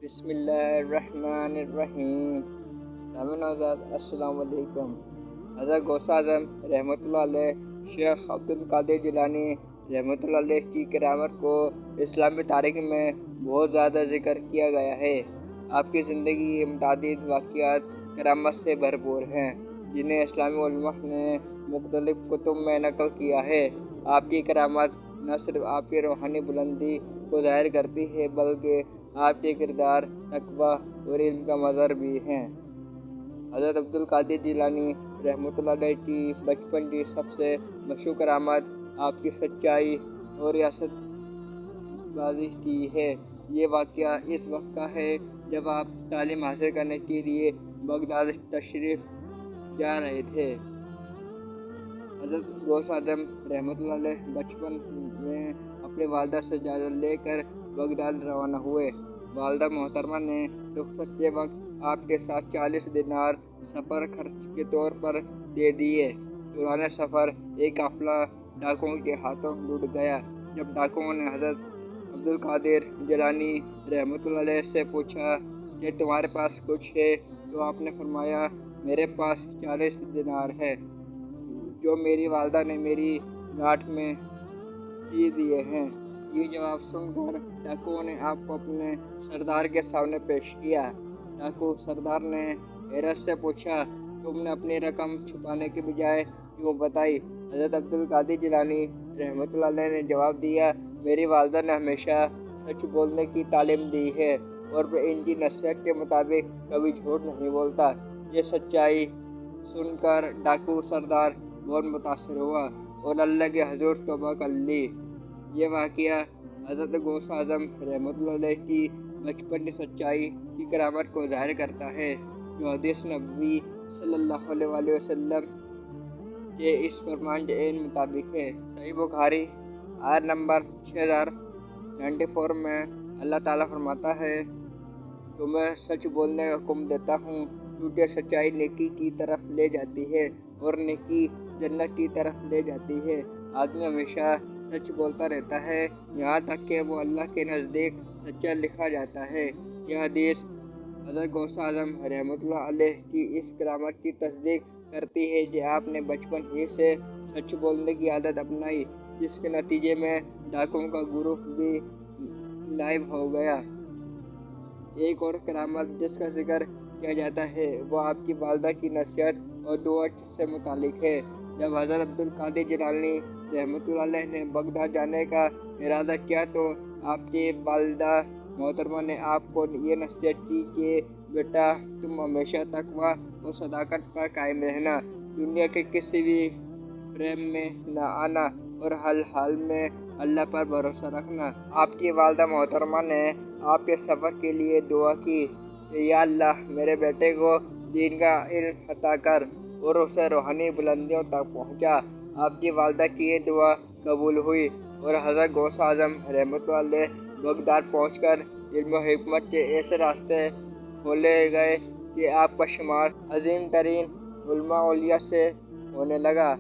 بسم اللہ الرحمن الرحیم۔ سامعین آزاد السلام علیکم۔ حضرت غوث اعظم رحمۃ اللہ علیہ شیخ عبد القادر جیلانی رحمۃ اللہ علیہ کی کرامت کو اسلامی تاریخ میں بہت زیادہ ذکر کیا گیا ہے۔ آپ کی زندگی متعدد واقعات کرامت سے بھرپور ہیں، جنہیں اسلامی علماء نے مختلف کتب میں نقل کیا ہے۔ آپ کی کرامت نہ صرف آپ کی روحانی بلندی کو ظاہر کرتی ہے بلکہ آپ کے کردار، تقویٰ اور علم کا مظہر بھی ہیں۔ حضرت عبد القادر جیلانی رحمۃ اللہ علیہ کی بچپن کی سب سے مشہور کرامت آپ کی سچائی اور ریاست بازی کی ہے۔ یہ واقعہ اس وقت کا ہے جب آپ تعلیم حاصل کرنے کے لیے بغداد تشریف جا رہے تھے۔ حضرت غوث اعظم رحمۃ اللہ علیہ بچپن میں اپنی والدہ سے اجازت لے کر بغداد روانہ ہوئے۔ والدہ محترمہ نے رخصت کے وقت آپ کے ساتھ 40 دینار سفر خرچ کے طور پر دے دیے۔ دوران سفر ایک قافلہ ڈاکوؤں کے ہاتھوں لٹ گیا۔ جب ڈاکوؤں نے حضرت عبد القادر جیلانی رحمۃ اللہ علیہ سے پوچھا کہ تمہارے پاس کچھ ہے تو آپ نے فرمایا، میرے پاس 40 دینار ہے جو میری والدہ نے میری گاٹھ میں سی دیے ہیں۔ یہ جواب سن کر ڈاکوؤں نے آپ کو اپنے سردار کے سامنے پیش کیا۔ ڈاکو سردار نے حیرت سے پوچھا، تم نے اپنی رقم چھپانے کے بجائے کیوں بتائی؟ حضرت عبد القادر جیلانی رحمۃ اللہ علیہ نے جواب دیا، میری والدہ نے ہمیشہ سچ بولنے کی تعلیم دی ہے اور میں ان کی نصیحت کے مطابق کبھی جھوٹ نہیں بولتا۔ یہ سچائی سن کر ڈاکو سردار بہت متاثر ہوا اور اللہ کے حضور توبہ کر لی۔ یہ واقعہ حضرت غوث اعظم رحمۃ اللہ علیہ کی بچپن کی سچائی کی کرامت کو ظاہر کرتا ہے، جو حدیث نبوی صلی اللہ علیہ وآلہ وسلم کے اس فرمان کے عین مطابق ہے۔ صحیح بخاری آیت نمبر 6094 میں اللہ تعالیٰ فرماتا ہے، تمہیں سچ بولنے کا حکم دیتا ہوں کیونکہ سچائی نیکی کی طرف لے جاتی ہے اور نیکی جنت کی طرف لے جاتی ہے۔ آدمی ہمیشہ سچ بولتا رہتا ہے یہاں تک کہ وہ اللہ کے نزدیک سچا لکھا جاتا ہے۔ یہ حدیث حضرت غوث اعظم رحمۃ اللہ علیہ کی اس کرامت کی تصدیق کرتی ہے کہ آپ نے بچپن ہی سے سچ بولنے کی عادت اپنائی، جس کے نتیجے میں ڈاکوؤں کا گروہ بھی غائب ہو گیا۔ ایک اور کرامت جس کا ذکر کیا جاتا ہے وہ آپ کی والدہ کی نصیحت اور دعا سے متعلق ہے۔ جب حضرت عبد القادر جیلانی رحمۃ اللہ علیہ نے بغداد جانے کا ارادہ کیا تو آپ کی والدہ محترمہ نے آپ کو یہ نصیحت کی کہ بیٹا، تم ہمیشہ تقویٰ اور صداقت پر قائم رہنا، دنیا کے کسی بھی فریم میں نہ آنا اور ہر حال میں اللہ پر بھروسہ رکھنا۔ آپ کی والدہ محترمہ نے آپ کے سفر کے لیے دعا کی کہ یا اللہ میرے بیٹے کو دین کا علم عطا کر اور اسے روحانی بلندیوں تک پہنچا۔ آپ کی والدہ کی یہ دعا قبول ہوئی اور حضرت غوث اعظم رحمۃ اللہ علیہ بغداد پہنچ کر علم و حکمت کے ایسے راستے کھولے گئے کہ آپ کا شمار عظیم ترین علماء اولیاء سے ہونے لگا۔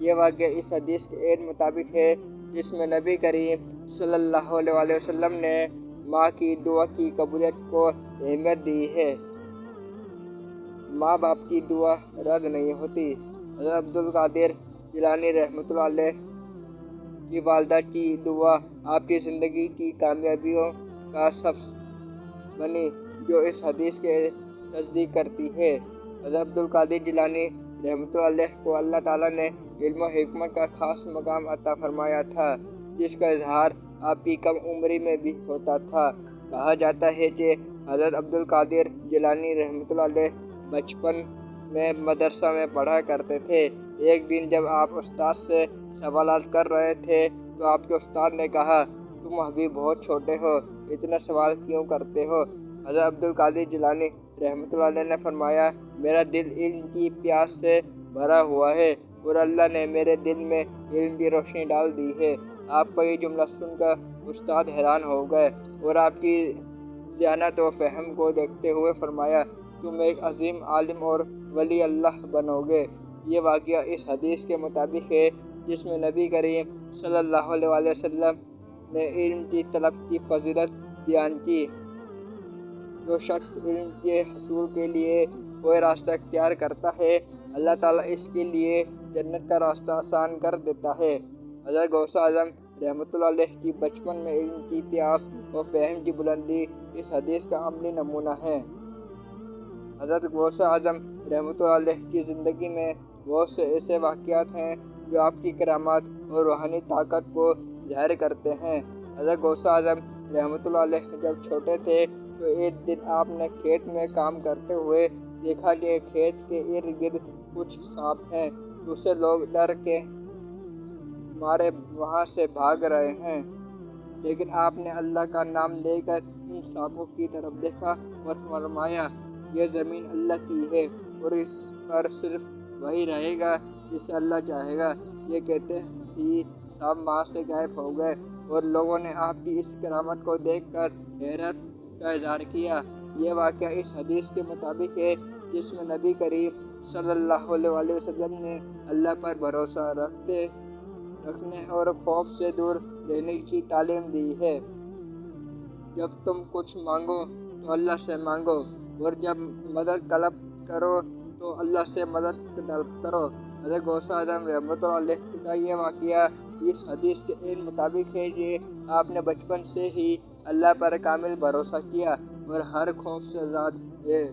یہ واقعہ اس حدیث کے عین مطابق ہے جس میں نبی کریم صلی اللہ علیہ وآلہ وسلم نے ماں کی دعا کی قبولیت کو اہمیت دی ہے۔ ماں باپ کی دعا رد نہیں ہوتی۔ حضرت عبد القادر جیلانی رحمۃ اللہ علیہ کی والدہ کی دعا آپ کی زندگی کی کامیابیوں کا سبب بنی، جو اس حدیث کی تصدیق کرتی ہے۔ حضرت عبد القادر جیلانی رحمۃ اللہ علیہ کو اللہ تعالیٰ نے علم و حکمت کا خاص مقام عطا فرمایا تھا، جس کا اظہار آپ کی کم عمری میں بھی ہوتا تھا۔ کہا جاتا ہے کہ حضرت عبد القادر جیلانی رحمۃ اللہ علیہ بچپن میں مدرسہ میں پڑھا کرتے تھے۔ ایک دن جب آپ استاد سے سوالات کر رہے تھے تو آپ کے استاد نے کہا، تم ابھی بہت چھوٹے ہو، اتنا سوال کیوں کرتے ہو؟ حضرت عبد القادر جیلانی رحمۃ اللہ علیہ نے فرمایا، میرا دل علم کی پیاس سے بھرا ہوا ہے اور اللہ نے میرے دل میں علم کی روشنی ڈال دی ہے۔ آپ کا یہ جملہ سن کر استاد حیران ہو گئے اور آپ کی ذہانت و فہم کو دیکھتے ہوئے فرمایا، تم ایک عظیم عالم اور ولی اللہ بنو گے۔ یہ واقعہ اس حدیث کے مطابق ہے جس میں نبی کریم صلی اللہ علیہ وآلہ وسلم نے علم کی طلب کی فضیلت بیان کی۔ جو شخص علم کے حصول کے لیے کوئی راستہ اختیار کرتا ہے اللہ تعالیٰ اس کے لیے جنت کا راستہ آسان کر دیتا ہے۔ حضرت غوث اعظم رحمۃ اللہ علیہ کی بچپن میں علم کی پیاس اور فہم کی بلندی اس حدیث کا عملی نمونہ ہے۔ حضرت غوث اعظم رحمۃ اللہ علیہ کی زندگی میں بہت سے ایسے واقعات ہیں جو آپ کی کرامات اور روحانی طاقت کو ظاہر کرتے ہیں۔ حضرت غوث اعظم رحمۃ اللہ علیہ جب چھوٹے تھے تو ایک دن آپ نے کھیت میں کام کرتے ہوئے دیکھا کہ کھیت کے ارد گرد کچھ سانپ ہیں، جس سے لوگ ڈر کے مارے وہاں سے بھاگ رہے ہیں، لیکن آپ نے اللہ کا نام لے کر ان سانپوں کی طرف دیکھا اور فرمایا یہ زمین اللہ کی ہے اور اس پر صرف وہی رہے گا جسے اللہ چاہے گا۔ یہ کہتے ہی سانپ وہاں سے غائب ہو گئے اور لوگوں نے آپ کی اس کرامت کو دیکھ کر حیرت کا اظہار کیا۔ یہ واقعہ اس حدیث کے مطابق ہے جس میں نبی کریم صلی اللہ علیہ وسلم نے اللہ پر بھروسہ رکھنے اور خوف سے دور رہنے کی تعلیم دی ہے۔ جب تم کچھ مانگو تو اللہ سے مانگو اور جب مدد طلب کرو تو اللہ سے مدد طلب کرو۔ حضرت غوث اعظم رحمۃ اللہ علیہ کا یہ واقعہ اس حدیث کے عین مطابق ہے کہ آپ نے بچپن سے ہی اللہ پر کامل بھروسہ کیا اور ہر خوف سے آزاد ہے۔